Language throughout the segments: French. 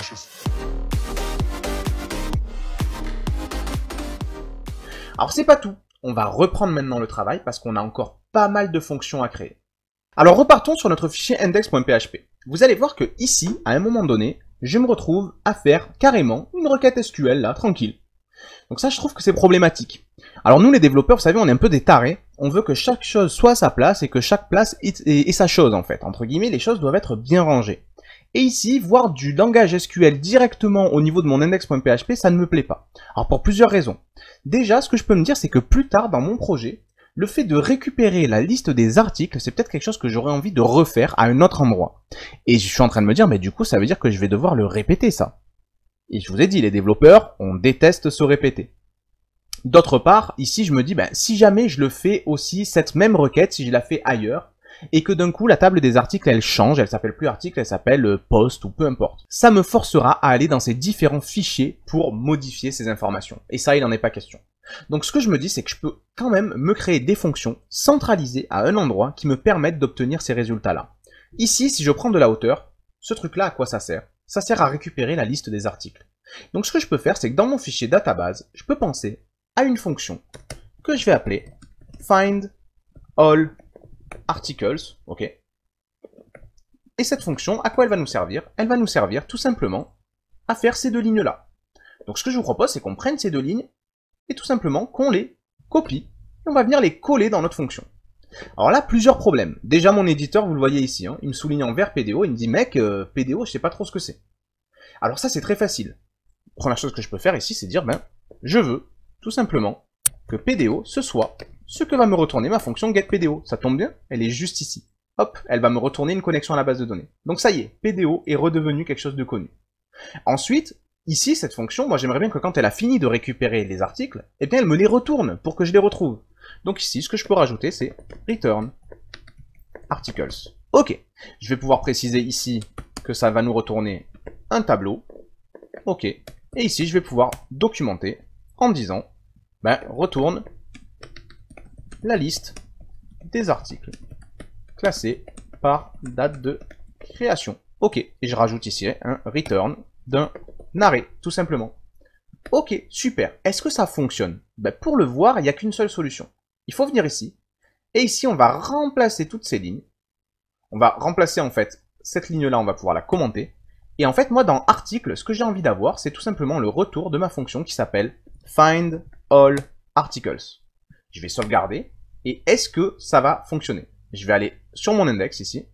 touches. Alors c'est pas tout, on va reprendre maintenant le travail parce qu'on a encore pas mal de fonctions à créer. Alors repartons sur notre fichier index.php. Vous allez voir que ici, à un moment donné, je me retrouve à faire carrément une requête SQL là, tranquille. Donc ça, je trouve que c'est problématique. Alors nous les développeurs, vous savez, on est un peu des tarés, on veut que chaque chose soit à sa place et que chaque place ait sa chose en fait. Entre guillemets, les choses doivent être bien rangées. Et ici, voir du langage SQL directement au niveau de mon index.php, ça ne me plaît pas. Alors pour plusieurs raisons. Déjà, ce que je peux me dire, c'est que plus tard dans mon projet, le fait de récupérer la liste des articles, c'est peut-être quelque chose que j'aurais envie de refaire à un autre endroit. Et je suis en train de me dire, mais du coup, ça veut dire que je vais devoir le répéter ça. Et je vous ai dit, les développeurs, on déteste se répéter. D'autre part, ici, je me dis, ben, si jamais je le fais aussi, cette même requête, si je la fais ailleurs, et que d'un coup, la table des articles, elle change, elle s'appelle plus article, elle s'appelle post ou peu importe. Ça me forcera à aller dans ces différents fichiers pour modifier ces informations. Et ça, il n'en est pas question. Donc ce que je me dis, c'est que je peux quand même me créer des fonctions centralisées à un endroit qui me permettent d'obtenir ces résultats-là. Ici, si je prends de la hauteur, ce truc-là, à quoi ça sert? Ça sert à récupérer la liste des articles. Donc ce que je peux faire, c'est que dans mon fichier database, je peux penser à une fonction que je vais appeler find all articles, ok. Et cette fonction, à quoi elle va nous servir? Elle va nous servir tout simplement à faire ces deux lignes-là. Donc ce que je vous propose, c'est qu'on prenne ces deux lignes et tout simplement qu'on les copie et on va venir les coller dans notre fonction. Alors là, plusieurs problèmes. Déjà, mon éditeur, vous le voyez ici, hein, il me souligne en vert PDO, il me dit mec, PDO, je sais pas trop ce que c'est. Alors ça, c'est très facile. Première chose que je peux faire ici, c'est dire, ben, je veux tout simplement que PDO, ce soit ce que va me retourner ma fonction getPDO. Ça tombe bien, elle est juste ici. Hop, elle va me retourner une connexion à la base de données. Donc ça y est, PDO est redevenu quelque chose de connu. Ensuite, ici, cette fonction, moi j'aimerais bien que quand elle a fini de récupérer les articles, eh bien elle me les retourne pour que je les retrouve. Donc ici, ce que je peux rajouter, c'est return articles. Ok, je vais pouvoir préciser ici que ça va nous retourner un tableau. Ok, et ici, je vais pouvoir documenter en disant, ben, retourne la liste des articles classés par date de création. Ok, et je rajoute ici un return d'un arrêt, tout simplement. Ok, super. Est-ce que ça fonctionne? Ben, pour le voir, il n'y a qu'une seule solution. Il faut venir ici, et ici, on va remplacer toutes ces lignes. On va remplacer, en fait, cette ligne-là, on va pouvoir la commenter. Et en fait, moi, dans article, ce que j'ai envie d'avoir, c'est tout simplement le retour de ma fonction qui s'appelle find all articles. Je vais sauvegarder, et est-ce que ça va fonctionner? Je vais aller sur mon index ici,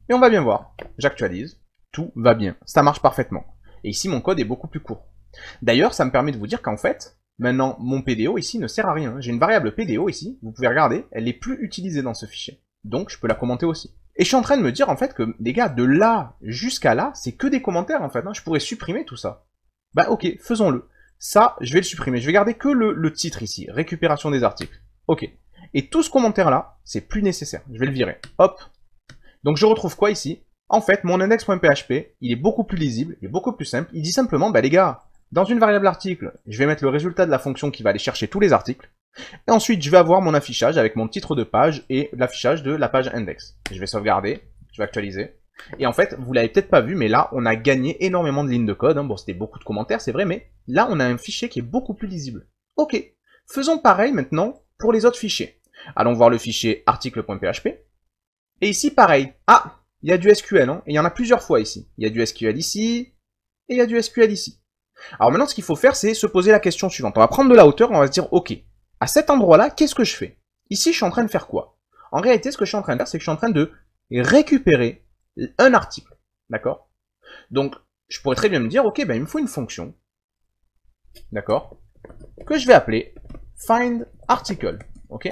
et on va bien voir. J'actualise, tout va bien, ça marche parfaitement. Et ici, mon code est beaucoup plus court. D'ailleurs, ça me permet de vous dire qu'en fait, maintenant, mon PDO ici ne sert à rien. J'ai une variable PDO ici, vous pouvez regarder, elle n'est plus utilisée dans ce fichier. Donc, je peux la commenter aussi. Et je suis en train de me dire, en fait, que, les gars, de là jusqu'à là, c'est que des commentaires, en fait. Hein. Je pourrais supprimer tout ça. Bah, ok, faisons-le. Ça, je vais le supprimer. Je vais garder que le titre ici, récupération des articles. Ok. Et tout ce commentaire-là, c'est plus nécessaire. Je vais le virer. Hop. Donc, je retrouve quoi ici? En fait, mon index.php, il est beaucoup plus lisible, il est beaucoup plus simple. Il dit simplement, bah les gars, dans une variable article, je vais mettre le résultat de la fonction qui va aller chercher tous les articles. Et ensuite, je vais avoir mon affichage avec mon titre de page et l'affichage de la page index. Je vais sauvegarder, je vais actualiser. Et en fait, vous l'avez peut-être pas vu, mais là, on a gagné énormément de lignes de code. Hein. Bon, c'était beaucoup de commentaires, c'est vrai, mais là, on a un fichier qui est beaucoup plus lisible. Ok, faisons pareil maintenant pour les autres fichiers. Allons voir le fichier article.php. Et ici, pareil. Ah, il y a du SQL, hein, et il y en a plusieurs fois ici. Il y a du SQL ici, et il y a du SQL ici. Alors maintenant, ce qu'il faut faire, c'est se poser la question suivante. On va prendre de la hauteur, on va se dire, ok, à cet endroit-là, qu'est-ce que je fais? Ici, je suis en train de faire quoi? En réalité, ce que je suis en train de faire, c'est que je suis en train de récupérer un article. D'accord? Donc, je pourrais très bien me dire, ok, ben il me faut une fonction. D'accord? Que je vais appeler find article. Ok?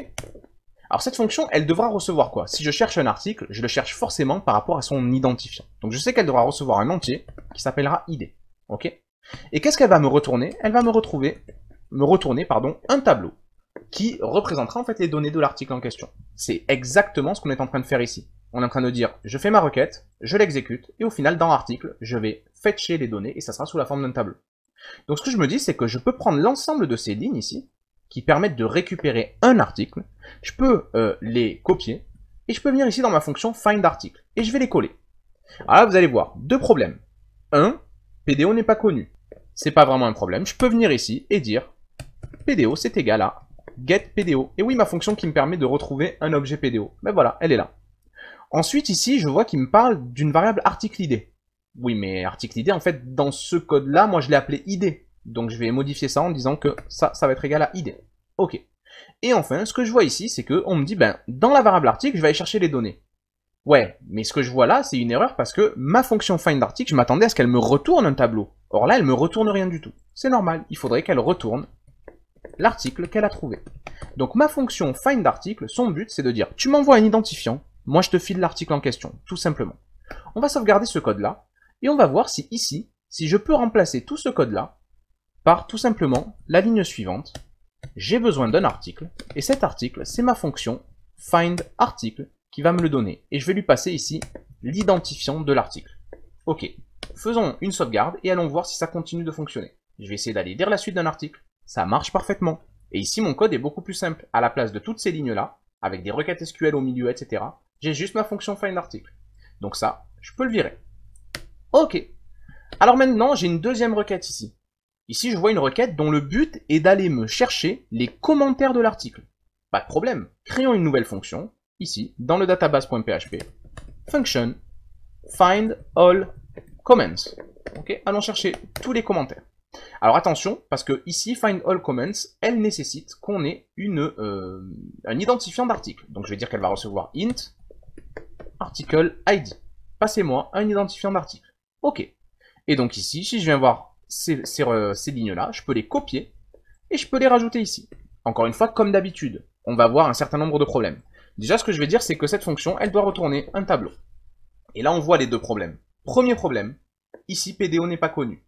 Alors cette fonction, elle devra recevoir quoi? Si je cherche un article, je le cherche forcément par rapport à son identifiant. Donc je sais qu'elle devra recevoir un entier qui s'appellera id. Ok? Et qu'est-ce qu'elle va me retourner? Elle va me retourner un tableau qui représentera en fait les données de l'article en question. C'est exactement ce qu'on est en train de faire ici. On est en train de dire, je fais ma requête, je l'exécute, et au final, dans l'article, je vais fetcher les données, et ça sera sous la forme d'un tableau. Donc ce que je me dis, c'est que je peux prendre l'ensemble de ces lignes ici, qui permettent de récupérer un article, je peux les copier, et je peux venir ici dans ma fonction findArticle, et je vais les coller. Alors là, vous allez voir, deux problèmes. Un, PDO n'est pas connu. C'est pas vraiment un problème. Je peux venir ici et dire PDO c'est égal à get PDO. Et oui, ma fonction qui me permet de retrouver un objet PDO. Ben voilà, elle est là. Ensuite, ici, je vois qu'il me parle d'une variable article ID. Oui, mais article ID, en fait, dans ce code-là, moi, je l'ai appelé ID. Donc, je vais modifier ça en disant que ça va être égal à ID. OK. Et enfin, ce que je vois ici, c'est que on me dit, ben, dans la variable article, je vais aller chercher les données. Ouais, mais ce que je vois là, c'est une erreur parce que ma fonction findArticle, je m'attendais à ce qu'elle me retourne un tableau. Or là, elle me retourne rien du tout. C'est normal, il faudrait qu'elle retourne l'article qu'elle a trouvé. Donc ma fonction findArticle, son but, c'est de dire, tu m'envoies un identifiant, moi je te file l'article en question, tout simplement. On va sauvegarder ce code-là, et on va voir si ici, si je peux remplacer tout ce code-là par tout simplement la ligne suivante. J'ai besoin d'un article, et cet article, c'est ma fonction findArticle qui va me le donner. Et je vais lui passer ici l'identifiant de l'article. Ok, faisons une sauvegarde et allons voir si ça continue de fonctionner. Je vais essayer d'aller lire la suite d'un article. Ça marche parfaitement. Et ici, mon code est beaucoup plus simple. À la place de toutes ces lignes-là, avec des requêtes SQL au milieu, etc., j'ai juste ma fonction findArticle. Donc ça, je peux le virer. Ok. Alors maintenant, j'ai une deuxième requête ici. Ici, je vois une requête dont le but est d'aller me chercher les commentaires de l'article. Pas de problème. Créons une nouvelle fonction, ici, dans le database.php. Function find all comments. Ok, allons chercher tous les commentaires. Alors attention, parce que ici, find all comments, elle nécessite qu'on ait un identifiant d'article. Donc je vais dire qu'elle va recevoir int article ID. Passez-moi un identifiant d'article. Ok. Et donc ici, si je viens voir ces lignes-là, je peux les copier et je peux les rajouter ici. Encore une fois, comme d'habitude, on va voir un certain nombre de problèmes. Déjà, ce que je vais dire, c'est que cette fonction, elle doit retourner un tableau. Et là, on voit les deux problèmes. Premier problème, ici, PDO n'est pas connu.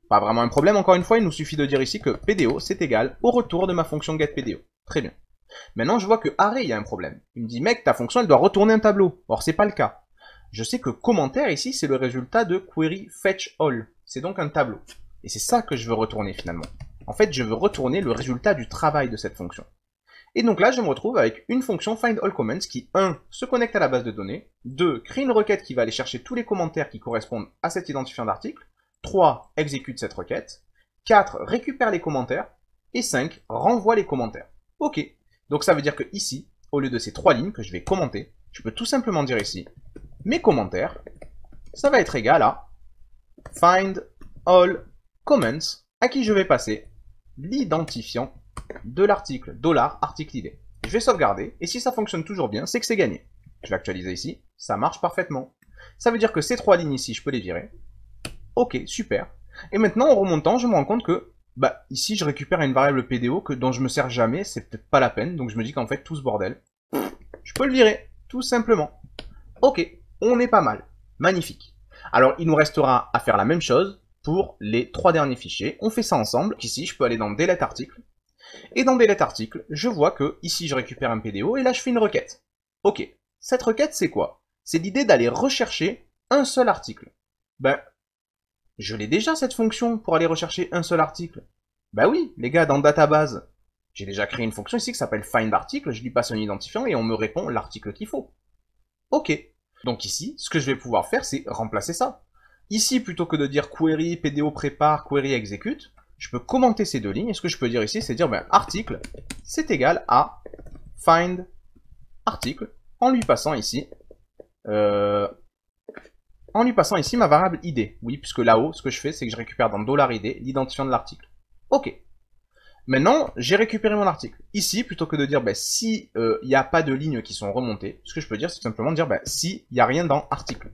Pas vraiment un problème, encore une fois, il nous suffit de dire ici que PDO, c'est égal au retour de ma fonction getPDO. Très bien. Maintenant, je vois que array, il y a un problème. Il me dit, mec, ta fonction, elle doit retourner un tableau. Or, c'est pas le cas. Je sais que commentaire, ici, c'est le résultat de query fetch all. C'est donc un tableau. Et c'est ça que je veux retourner, finalement. En fait, je veux retourner le résultat du travail de cette fonction. Et donc là, je me retrouve avec une fonction findAllComments qui, 1, se connecte à la base de données, 2, crée une requête qui va aller chercher tous les commentaires qui correspondent à cet identifiant d'article, 3, exécute cette requête, 4, récupère les commentaires, et 5, renvoie les commentaires. Ok, donc ça veut dire que ici, au lieu de ces 3 lignes que je vais commenter, je peux tout simplement dire ici, mes commentaires, ça va être égal à findAllComments, à qui je vais passer l'identifiant de l'article, $article ID. Je vais sauvegarder, et si ça fonctionne toujours bien, c'est que c'est gagné. Je vais actualiser ici, ça marche parfaitement. Ça veut dire que ces 3 lignes ici, je peux les virer. Ok, super. Et maintenant, en remontant, je me rends compte que, ici, je récupère une variable PDO dont je me sers jamais, c'est peut-être pas la peine, donc je me dis qu'en fait, tout ce bordel, je peux le virer, tout simplement. Ok, on est pas mal. Magnifique. Alors, il nous restera à faire la même chose pour les 3 derniers fichiers. On fait ça ensemble. Ici, je peux aller dans delete article. Et dans delete article, je vois que ici, je récupère un PDO et là, je fais une requête. Ok, cette requête, c'est quoi? C'est l'idée d'aller rechercher un seul article. Je l'ai déjà cette fonction pour aller rechercher un seul article. Oui, les gars, dans database, j'ai déjà créé une fonction ici qui s'appelle findArticle, je lui passe un identifiant et on me répond l'article qu'il faut. Ok. Donc ici, ce que je vais pouvoir faire, c'est remplacer ça. Ici, plutôt que de dire query, PDO prépare, query exécute, je peux commenter ces 2 lignes, et ce que je peux dire ici, c'est dire, article, c'est égal à findArticle, en lui passant ici, ma variable ID. Oui, puisque là-haut, ce que je fais, c'est que je récupère dans $ID l'identifiant de l'article. Ok. Maintenant, j'ai récupéré mon article. Ici, plutôt que de dire, si il n'y a pas de lignes qui sont remontées, ce que je peux dire, c'est simplement dire, si il n'y a rien dans article.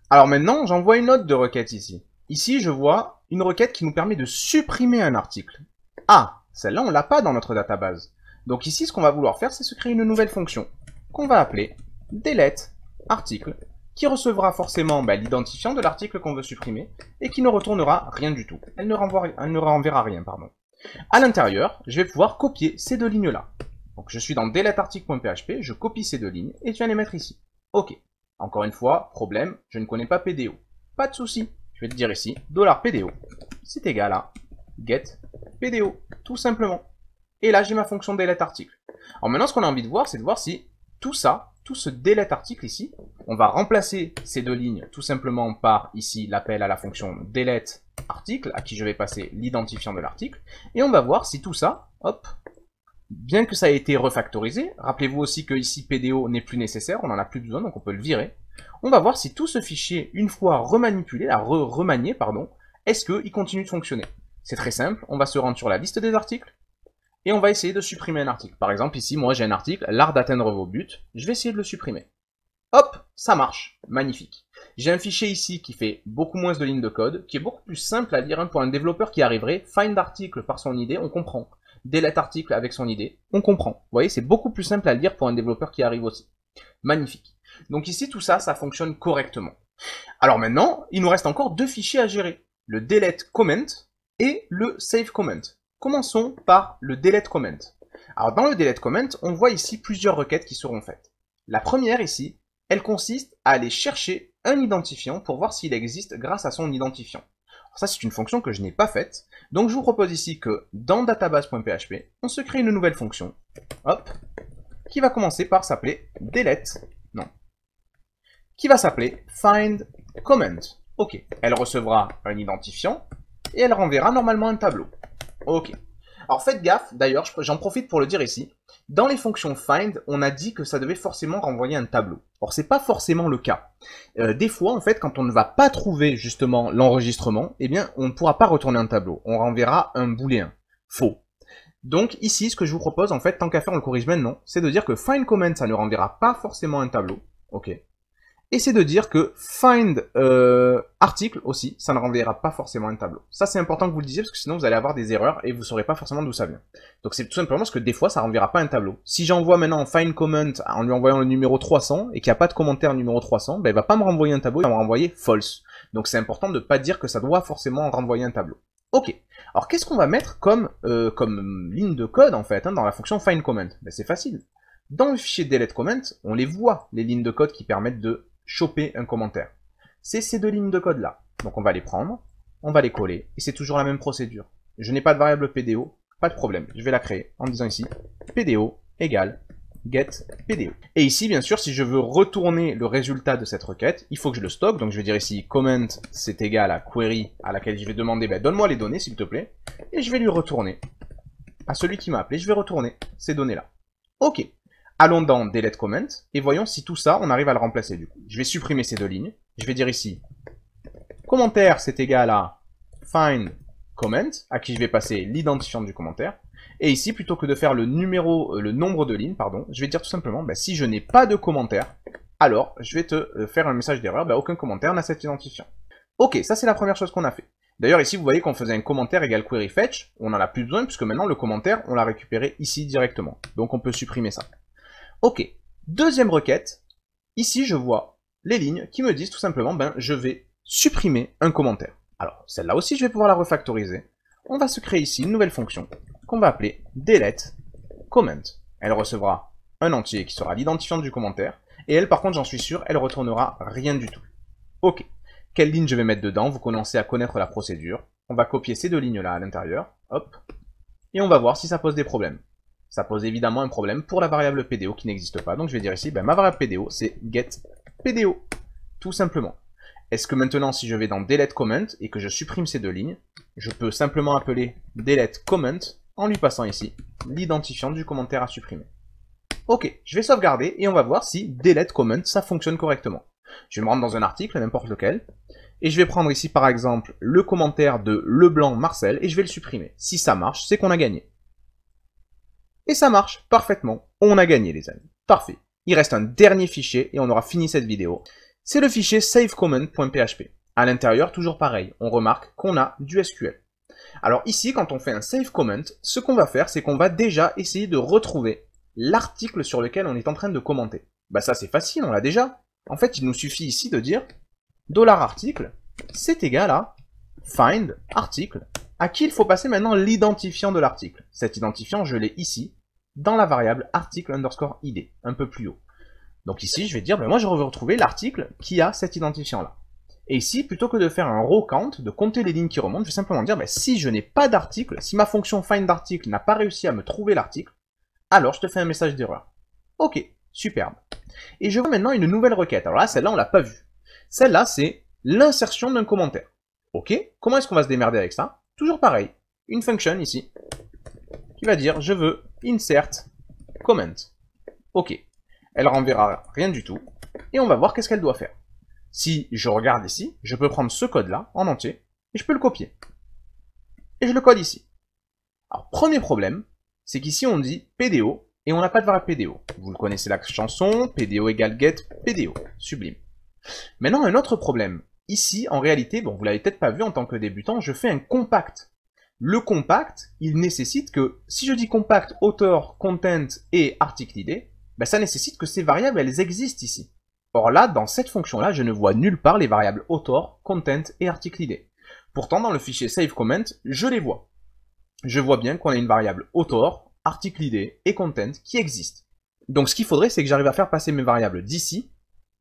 Alors maintenant, j'envoie une autre de requête ici. Ici, je vois une requête qui nous permet de supprimer un article. Ah, celle-là, on l'a pas dans notre database. Donc ici, ce qu'on va vouloir faire, c'est se créer une nouvelle fonction qu'on va appeler delete article, qui recevra forcément l'identifiant de l'article qu'on veut supprimer et qui ne retournera rien du tout. Elle ne renverra rien, pardon. À l'intérieur, je vais pouvoir copier ces 2 lignes-là. Donc je suis dans deletearticle.php, je copie ces 2 lignes et je viens les mettre ici. Ok. Encore une fois, problème, je ne connais pas PDO. Pas de souci. Je vais te dire ici, $PDO, c'est égal à getPDO, tout simplement. Et là, j'ai ma fonction deleteArticle. Alors maintenant, ce qu'on a envie de voir, c'est de voir si tout ça, tout ce delete article ici. On va remplacer ces deux lignes tout simplement par ici l'appel à la fonction delete article, à qui je vais passer l'identifiant de l'article. Et on va voir si tout ça, hop, bien que ça ait été refactorisé, rappelez-vous aussi que ici PDO n'est plus nécessaire, on n'en a plus besoin, donc on peut le virer. On va voir si tout ce fichier, une fois remanipulé, remanié, pardon, est-ce qu'il continue de fonctionner. C'est très simple, on va se rendre sur la liste des articles, et on va essayer de supprimer un article. Par exemple, ici, moi j'ai un article, l'art d'atteindre vos buts, je vais essayer de le supprimer. Hop, ça marche, magnifique. J'ai un fichier ici qui fait beaucoup moins de lignes de code, qui est beaucoup plus simple à lire hein, pour un développeur qui arriverait, find article par son idée, on comprend. Delete article avec son idée, on comprend. Vous voyez, c'est beaucoup plus simple à lire pour un développeur qui arrive aussi. Magnifique. Donc ici, tout ça, ça fonctionne correctement. Alors maintenant, il nous reste encore deux fichiers à gérer. Le delete comment et le save comment. Commençons par le delete comment. Alors dans le delete comment, on voit ici plusieurs requêtes qui seront faites. La première ici, elle consiste à aller chercher un identifiant pour voir s'il existe grâce à son identifiant. Alors ça, c'est une fonction que je n'ai pas faite. Donc je vous propose ici que dans database.php, on se crée une nouvelle fonction, hop, qui va commencer par s'appeler delete, non, qui va s'appeler find comment. Ok, elle recevra un identifiant et elle renverra normalement un tableau. Ok. Alors faites gaffe, d'ailleurs, j'en profite pour le dire ici. Dans les fonctions find, on a dit que ça devait forcément renvoyer un tableau. Or, c'est pas forcément le cas. Des fois, en fait, quand on ne va pas trouver justement l'enregistrement, eh bien, on ne pourra pas retourner un tableau. On renverra un booléen. Faux. Donc ici, ce que je vous propose, en fait, tant qu'à faire, on le corrige maintenant, c'est de dire que find comment, ça ne renverra pas forcément un tableau. Ok. Et c'est de dire que find article aussi, ça ne renverra pas forcément un tableau. Ça, c'est important que vous le disiez, parce que sinon vous allez avoir des erreurs et vous ne saurez pas forcément d'où ça vient. Donc c'est tout simplement parce que des fois, ça ne renverra pas un tableau. Si j'envoie maintenant find comment en lui envoyant le numéro 300 et qu'il n'y a pas de commentaire numéro 300, ben, il va pas me renvoyer un tableau, il va me renvoyer false. Donc c'est important de ne pas dire que ça doit forcément renvoyer un tableau. Ok. Alors qu'est-ce qu'on va mettre comme ligne de code en fait, hein, dans la fonction find comment? Ben, c'est facile. Dans le fichier delete comment, on les voit, les lignes de code qui permettent de choper un commentaire. C'est ces deux lignes de code là. Donc on va les prendre, on va les coller, et c'est toujours la même procédure. Je n'ai pas de variable PDO, pas de problème. Je vais la créer en disant ici PDO égale get PDO. Et ici, bien sûr, si je veux retourner le résultat de cette requête, il faut que je le stocke. Donc je vais dire ici comment c'est égal à query à laquelle je vais demander ben, donne-moi les données s'il te plaît, et je vais lui retourner à celui qui m'a appelé, je vais retourner ces données là. Ok. Allons dans delete comment, et voyons si tout ça, on arrive à le remplacer du coup. Je vais supprimer ces deux lignes, je vais dire ici, commentaire c'est égal à find comment, à qui je vais passer l'identifiant du commentaire, et ici, plutôt que de faire le nombre de lignes, pardon, je vais dire tout simplement, bah, si je n'ai pas de commentaire, alors je vais te faire un message d'erreur, bah, aucun commentaire n'a cet identifiant. Ok, ça c'est la première chose qu'on a fait. D'ailleurs ici vous voyez qu'on faisait un commentaire égale query fetch, on n'en a plus besoin puisque maintenant le commentaire on l'a récupéré ici directement, donc on peut supprimer ça. Ok, deuxième requête, ici je vois les lignes qui me disent tout simplement, ben je vais supprimer un commentaire. Alors celle-là aussi je vais pouvoir la refactoriser. On va se créer ici une nouvelle fonction qu'on va appeler delete comment. Elle recevra un entier qui sera l'identifiant du commentaire, et elle par contre j'en suis sûr, elle retournera rien du tout. Ok, quelle ligne je vais mettre dedans, vous commencez à connaître la procédure. On va copier ces deux lignes-là à l'intérieur, hop, et on va voir si ça pose des problèmes. Ça pose évidemment un problème pour la variable PDO qui n'existe pas. Donc je vais dire ici, ben, ma variable PDO, c'est get PDO. Tout simplement. Est-ce que maintenant, si je vais dans delete comment et que je supprime ces deux lignes, je peux simplement appeler delete comment en lui passant ici l'identifiant du commentaire à supprimer. Ok, je vais sauvegarder et on va voir si delete comment, ça fonctionne correctement. Je vais me rendre dans un article, n'importe lequel, et je vais prendre ici par exemple le commentaire de Leblanc Marcel et je vais le supprimer. Si ça marche, c'est qu'on a gagné. Et ça marche parfaitement. On a gagné les amis. Parfait. Il reste un dernier fichier et on aura fini cette vidéo. C'est le fichier savecomment.php. À l'intérieur, toujours pareil, on remarque qu'on a du SQL. Alors ici, quand on fait un save comment, ce qu'on va faire, c'est qu'on va déjà essayer de retrouver l'article sur lequel on est en train de commenter. Bah ça c'est facile, on l'a déjà. En fait, il nous suffit ici de dire $article, c'est égal à find article, à qui il faut passer maintenant l'identifiant de l'article. Cet identifiant, je l'ai ici, dans la variable article_id, un peu plus haut. Donc ici, je vais dire, ben moi je veux retrouver l'article qui a cet identifiant-là. Et ici, plutôt que de faire un row count, de compter les lignes qui remontent, je vais simplement dire, ben, si je n'ai pas d'article, si ma fonction find article n'a pas réussi à me trouver l'article, alors je te fais un message d'erreur. Ok, superbe. Et je vois maintenant une nouvelle requête. Alors là, celle-là, on l'a pas vue. Celle-là, c'est l'insertion d'un commentaire. Ok, comment est-ce qu'on va se démerder avec ça? Toujours pareil, une function ici, qui va dire, je veux insert comment. Ok, elle renverra rien du tout, et on va voir qu'est-ce qu'elle doit faire. Si je regarde ici, je peux prendre ce code-là, en entier, et je peux le copier. Et je le code ici. Alors, premier problème, c'est qu'ici on dit PDO, et on n'a pas de variable PDO. Vous le connaissez la chanson, PDO égale get PDO, sublime. Maintenant, un autre problème. Ici, en réalité, bon, vous l'avez peut-être pas vu en tant que débutant, je fais un compact. Le compact, il nécessite que, si je dis compact, author, content et article ID, ben ça nécessite que ces variables, elles existent ici. Or là, dans cette fonction-là, je ne vois nulle part les variables author, content et article ID. Pourtant, dans le fichier save-comment, je les vois. Je vois bien qu'on a une variable author, article ID et content qui existent. Donc ce qu'il faudrait, c'est que j'arrive à faire passer mes variables d'ici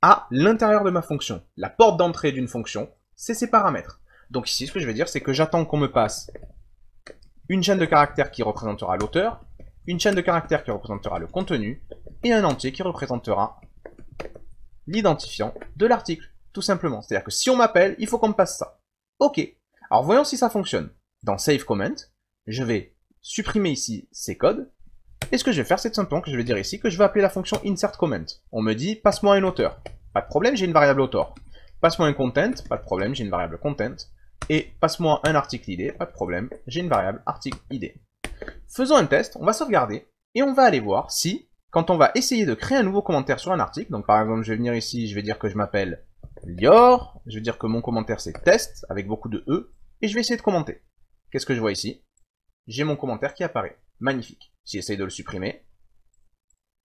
à l'intérieur de ma fonction. La porte d'entrée d'une fonction, c'est ses paramètres. Donc ici, ce que je vais dire, c'est que j'attends qu'on me passe une chaîne de caractères qui représentera l'auteur, une chaîne de caractères qui représentera le contenu, et un entier qui représentera l'identifiant de l'article, tout simplement. C'est-à-dire que si on m'appelle, il faut qu'on me passe ça. Ok. Alors voyons si ça fonctionne. Dans Save Comment, je vais supprimer ici ces codes, et ce que je vais faire, c'est tout simplement que je vais dire ici que je vais appeler la fonction insert comment. On me dit, passe-moi un auteur. Pas de problème, j'ai une variable author. Passe-moi un content, pas de problème, j'ai une variable content. Et passe-moi un article ID, pas de problème, j'ai une variable article ID. Faisons un test, on va sauvegarder, et on va aller voir si, quand on va essayer de créer un nouveau commentaire sur un article, donc par exemple, je vais venir ici, je vais dire que je m'appelle Lior, je vais dire que mon commentaire c'est test, avec beaucoup de E, et je vais essayer de commenter. Qu'est-ce que je vois ici? J'ai mon commentaire qui apparaît. Magnifique. Si j'essaye de le supprimer,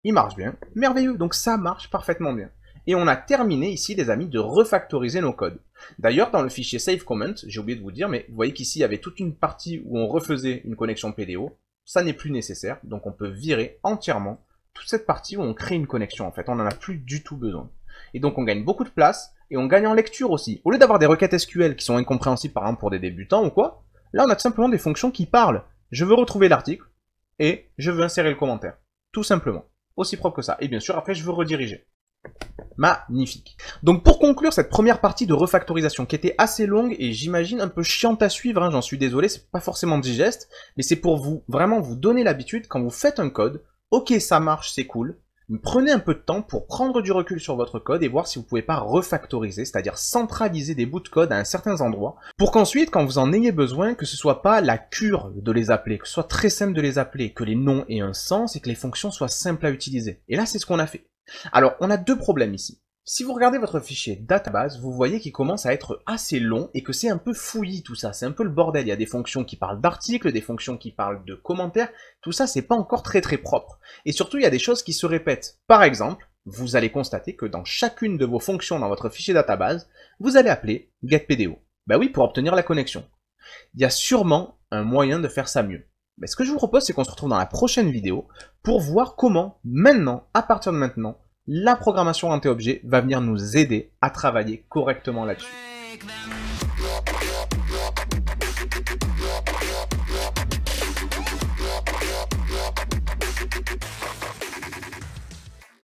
il marche bien. Merveilleux. Donc ça marche parfaitement bien. Et on a terminé ici, les amis, de refactoriser nos codes. D'ailleurs, dans le fichier save-comment, j'ai oublié de vous dire, mais vous voyez qu'ici, il y avait toute une partie où on refaisait une connexion PDO. Ça n'est plus nécessaire. Donc on peut virer entièrement toute cette partie où on crée une connexion. En fait, on n'en a plus du tout besoin. Et donc on gagne beaucoup de place et on gagne en lecture aussi. Au lieu d'avoir des requêtes SQL qui sont incompréhensibles, par exemple, pour des débutants ou quoi, là, on a tout simplement des fonctions qui parlent. Je veux retrouver l'article et je veux insérer le commentaire. Tout simplement. Aussi propre que ça. Et bien sûr, après, je veux rediriger. Magnifique. Donc pour conclure cette première partie de refactorisation qui était assez longue et j'imagine un peu chiante à suivre, hein, j'en suis désolé, c'est pas forcément digeste, mais c'est pour vous vraiment vous donner l'habitude quand vous faites un code, ok ça marche, c'est cool, mais prenez un peu de temps pour prendre du recul sur votre code et voir si vous pouvez pas refactoriser, c'est-à-dire centraliser des bouts de code à un certain endroit, pour qu'ensuite quand vous en ayez besoin, que ce soit pas la cure de les appeler, que ce soit très simple de les appeler, que les noms aient un sens et que les fonctions soient simples à utiliser. Et là c'est ce qu'on a fait. Alors, on a deux problèmes ici. Si vous regardez votre fichier database, vous voyez qu'il commence à être assez long et que c'est un peu fouillis tout ça, c'est un peu le bordel. Il y a des fonctions qui parlent d'articles, des fonctions qui parlent de commentaires, tout ça c'est pas encore très propre. Et surtout, il y a des choses qui se répètent. Par exemple, vous allez constater que dans chacune de vos fonctions dans votre fichier database, vous allez appeler getPDO. Ben oui, pour obtenir la connexion. Il y a sûrement un moyen de faire ça mieux. Mais ce que je vous propose, c'est qu'on se retrouve dans la prochaine vidéo pour voir comment, maintenant, à partir de maintenant, la programmation orientée-objet va venir nous aider à travailler correctement là-dessus.